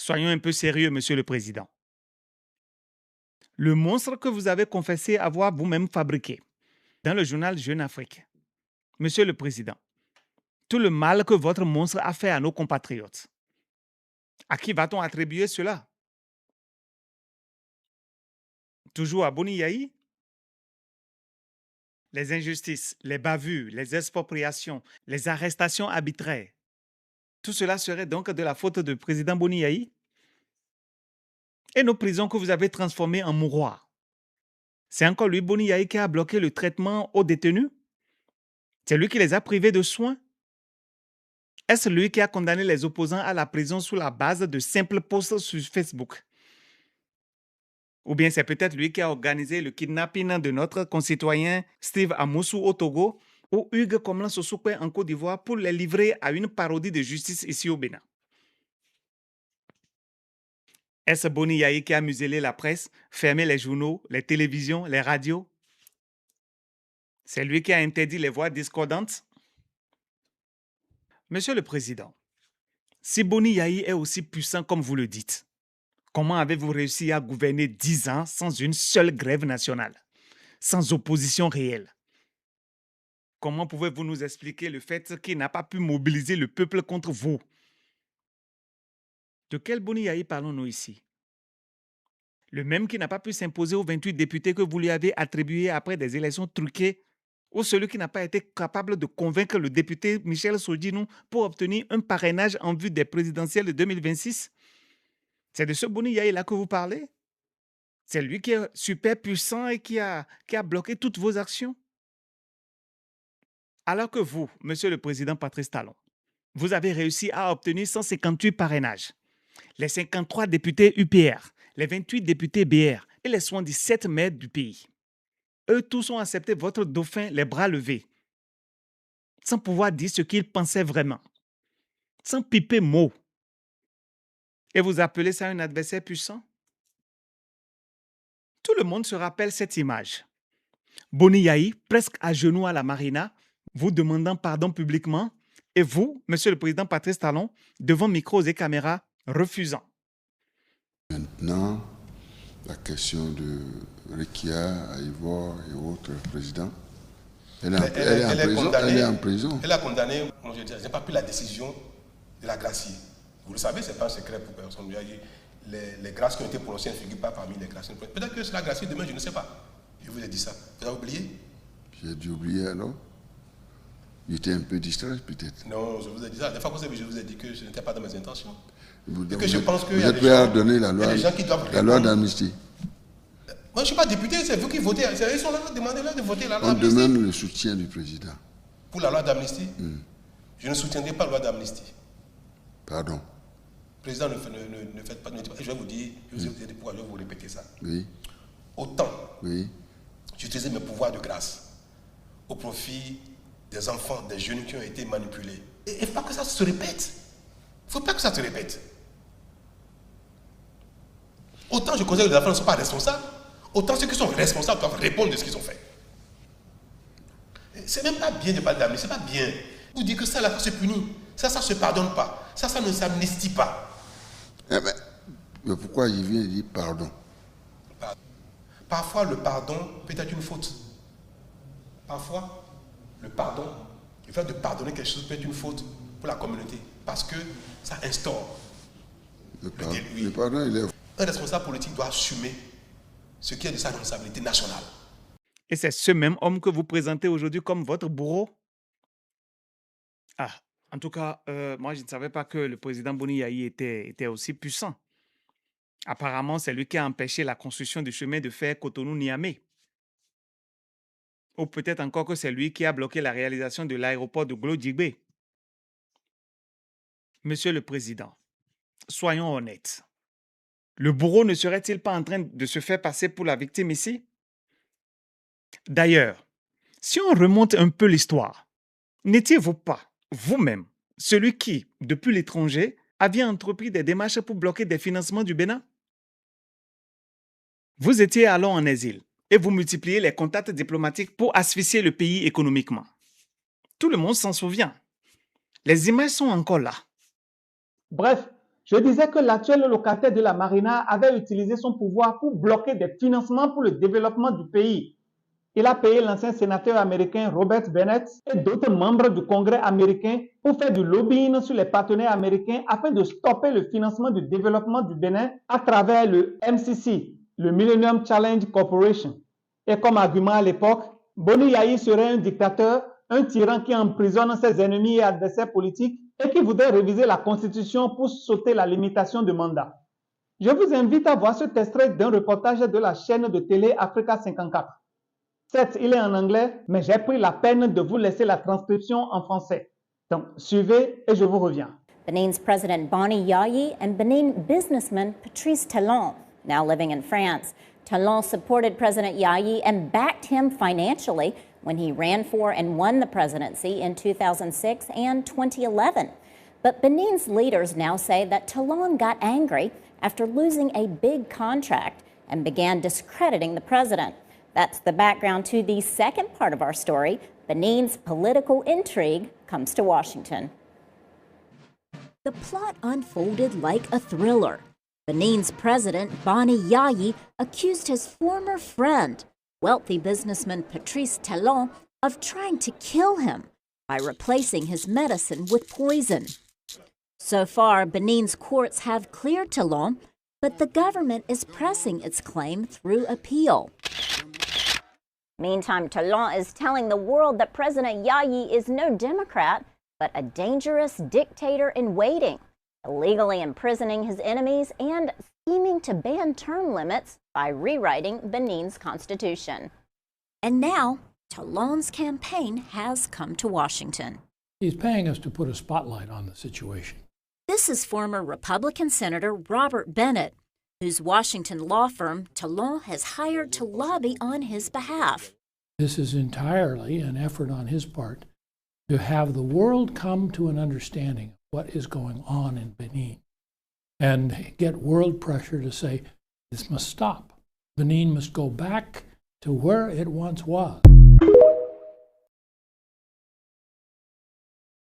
Soyons un peu sérieux, Monsieur le Président. Le monstre que vous avez confessé avoir vous-même fabriqué dans le journal Jeune Afrique. Monsieur le Président, tout le mal que votre monstre a fait à nos compatriotes, à qui va-t-on attribuer cela? Toujours à Boni Yahi? Les injustices, les bavures, les expropriations, les arrestations arbitraires, tout cela serait donc de la faute du président Boni Yahi? Et nos prisons que vous avez transformées en mouroirs, c'est encore lui, Boni Yahi, qui a bloqué le traitement aux détenus? C'est lui qui les a privés de soins? Est-ce lui qui a condamné les opposants à la prison sous la base de simples posts sur Facebook? Ou bien c'est peut-être lui qui a organisé le kidnapping de notre concitoyen Steve Amoussou au Togo ou Hugues Komlan Sosokwe en Côte d'Ivoire pour les livrer à une parodie de justice ici au Bénin? Est-ce Boni Yahi qui a muselé la presse, fermé les journaux, les télévisions, les radios? C'est lui qui a interdit les voix discordantes? Monsieur le Président, si Boni Yahi est aussi puissant comme vous le dites, comment avez-vous réussi à gouverner 10 ans sans une seule grève nationale, sans opposition réelle? Comment pouvez-vous nous expliquer le fait qu'il n'a pas pu mobiliser le peuple contre vous? De quel Boni Yahi parlons-nous ici? Le même qui n'a pas pu s'imposer aux 28 députés que vous lui avez attribués après des élections truquées, ou celui qui n'a pas été capable de convaincre le député Michel Sodinou pour obtenir un parrainage en vue des présidentielles de 2026? C'est de ce Boni Yahi-là que vous parlez? C'est lui qui est super puissant et qui a bloqué toutes vos actions? Alors que vous, Monsieur le Président Patrice Talon, vous avez réussi à obtenir 158 parrainages, les 53 députés UPR, les 28 députés BR et les 77 maires du pays. Eux tous ont accepté votre dauphin les bras levés, sans pouvoir dire ce qu'ils pensaient vraiment, sans piper mot. Et vous appelez ça un adversaire puissant? Tout le monde se rappelle cette image. Boni Yahi, presque à genoux à la marina, vous demandant pardon publiquement, et vous, Monsieur le Président Patrice Talon, devant micros et caméras, refusant. Maintenant, la question de Rekia, Ivor et autres présidents, elle est en prison. Elle a condamné, moi je n'ai pas pris la décision de la gracier. Vous le savez, ce n'est pas un secret pour personne. Les grâces qui ont été prononcées ne figurent pas parmi les grâces. Peut-être que c'est la gracier demain, je ne sais pas. Je vous ai dit ça. Vous avez oublié? J'ai dû oublier alors. J'étais un peu distrait peut-être. Non, je vous ai dit ça. Des fois, je vous ai dit que je n'étais pas dans mes intentions. Vous êtes prêt à donner la loi d'amnistie? Moi, je ne suis pas député, c'est vous qui votez. Ils sont là, demandez-leur de voter la loi d'amnistie. On d'amnistie. demande le soutien du président. Pour la loi d'amnistie? Je ne soutiendrai pas la loi d'amnistie. Pardon. Président, ne faites pas. Je vais vous dire, je vais vous répéter ça. Oui. Autant, oui, j'utilisais mes pouvoirs de grâce au profit des enfants, des jeunes qui ont été manipulés. Et il ne faut pas que ça se répète. Il ne faut pas que ça se répète. Autant je considère que les enfants ne sont pas responsables, autant ceux qui sont responsables doivent répondre de ce qu'ils ont fait. C'est même pas bien de parler d'amnistie, c'est pas bien. Vous dites que ça, là, ça se punit. Ça ne se pardonne pas. Ça ne s'amnistie pas. Mais pourquoi il vient dire pardon? Parfois, le pardon peut être une faute. Parfois, le pardon, le fait de pardonner quelque chose peut être une faute pour la communauté. Parce que ça instaure le pardon, il est... Un responsable politique doit assumer ce qui est de sa responsabilité nationale. Et c'est ce même homme que vous présentez aujourd'hui comme votre bourreau? Ah, en tout cas, moi, je ne savais pas que le président Boni Yahi était aussi puissant. Apparemment, c'est lui qui a empêché la construction du chemin de fer Cotonou-Niamey. Ou peut-être encore que c'est lui qui a bloqué la réalisation de l'aéroport de Glo-Djibé. Monsieur le Président, soyons honnêtes. Le bourreau ne serait-il pas en train de se faire passer pour la victime ici? D'ailleurs, si on remonte un peu l'histoire, n'étiez-vous pas, vous-même, celui qui, depuis l'étranger, avait entrepris des démarches pour bloquer des financements du Bénin? Vous étiez alors en exil et vous multipliez les contacts diplomatiques pour asphyxier le pays économiquement. Tout le monde s'en souvient. Les images sont encore là. Bref, Je disais que l'actuel locataire de la Marina avait utilisé son pouvoir pour bloquer des financements pour le développement du pays. Il a payé l'ancien sénateur américain Robert Bennett et d'autres membres du Congrès américain pour faire du lobbying sur les partenaires américains afin de stopper le financement du développement du Bénin à travers le MCC, le Millennium Challenge Corporation. Et comme argument à l'époque, Boni Yayi serait un dictateur, un tyran qui emprisonne ses ennemis et adversaires politiques et qui voudrait réviser la Constitution pour sauter la limitation de mandat. Je vous invite à voir cet extrait d'un reportage de la chaîne de télé Africa 54. Certes, il est en anglais, mais j'ai pris la peine de vous laisser la transcription en français. Donc, suivez et je vous reviens. Benin's President Boni Yayi and Benin businessman Patrice Talon, now living in France. Talon supported President Yayi and backed him financially when he ran for and won the presidency in 2006 and 2011. But Benin's leaders now say that Talon got angry after losing a big contract and began discrediting the president. That's the background to the second part of our story. Benin's political intrigue comes to Washington. The plot unfolded like a thriller. Benin's president, Boni Yayi, accused his former friend, wealthy businessman Patrice Talon, of trying to kill him by replacing his medicine with poison. So far, Benin's courts have cleared Talon, but the government is pressing its claim through appeal. Meantime, Talon is telling the world that President Yayi is no Democrat, but a dangerous dictator in waiting, illegally imprisoning his enemies and scheming to ban term limits by rewriting Benin's constitution. And now, Talon's campaign has come to Washington. He's paying us to put a spotlight on the situation. This is former Republican Senator Robert Bennett, whose Washington law firm Talon has hired to lobby on his behalf. This is entirely an effort on his part to have the world come to an understanding of what is going on in Benin and get world pressure to say this must stop. Benin must go back to where it once was.